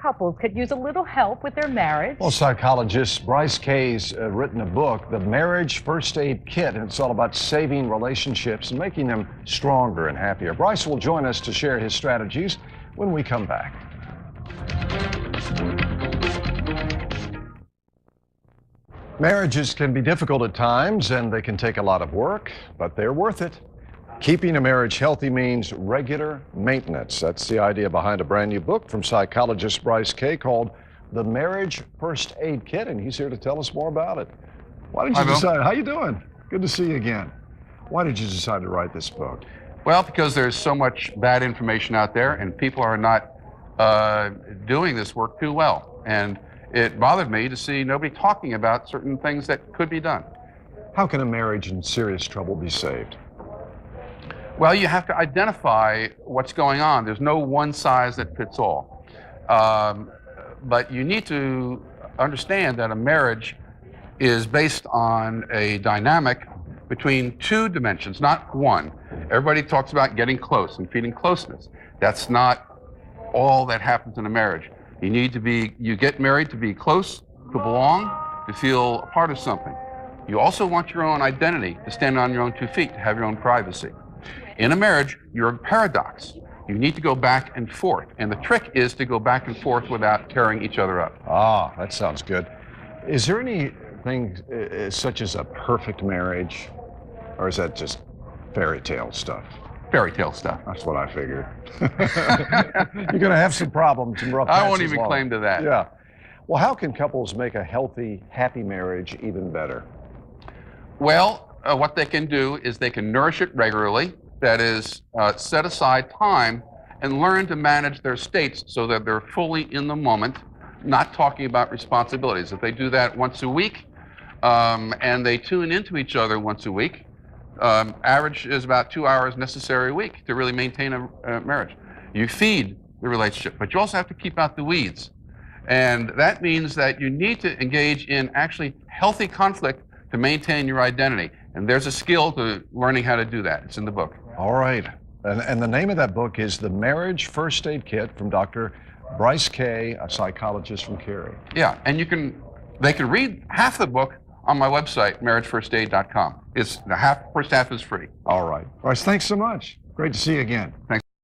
couples could use a little help with their marriage. Well, psychologist Bryce Kaye's written a book, The Marriage First Aid Kit, and it's all about saving relationships and making them stronger and happier. Bryce will join us to share his strategies when we come back. Marriages can be difficult at times, and they can take a lot of work, but they're worth it. Keeping a marriage healthy means regular maintenance. That's the idea behind a brand new book from psychologist Bryce Kaye called The Marriage First Aid Kit, and he's here to tell us more about it. Why did you decide? How you doing? Good to see you again. Why did you decide to write this book? Well, because there's so much bad information out there, and people are not doing this work too well. And it bothered me to see nobody talking about certain things that could be done. How can a marriage in serious trouble be saved? Well, you have to identify what's going on. There's no one size that fits all. But you need to understand that a marriage is based on a dynamic between two dimensions, not one. Everybody talks about getting close and feeling closeness. That's not all that happens in a marriage. You get married to be close, to belong, to feel a part of something. You also want your own identity, to stand on your own 2 feet, to have your own privacy. In a marriage, you're a paradox. You need to go back and forth. And the trick is to go back and forth without tearing each other up. Ah, that sounds good. Is there anything such as a perfect marriage? Or is that just fairy tale stuff? Fairy tale stuff. That's what I figured. You're going to have some problems and rough patches. I won't even claim to that. Yeah. Well, how can couples make a healthy, happy marriage even better? Well, what they can do is they can nourish it regularly. That is, set aside time and learn to manage their states so that they're fully in the moment, not talking about responsibilities. If they do that once a week and they tune into each other once a week, average is about 2 hours necessary a week to really maintain a marriage. You feed the relationship, but you also have to keep out the weeds. And that means that you need to engage in actually healthy conflict to maintain your identity. And there's a skill to learning how to do that. It's in the book. All right. And the name of that book is The Marriage First Aid Kit from Dr. Bryce Kaye, a psychologist from Cary. Yeah, and they can read half the book on my website, marriagefirstaid.com. First half is free. All right. Bryce, thanks so much. Great to see you again. Thanks.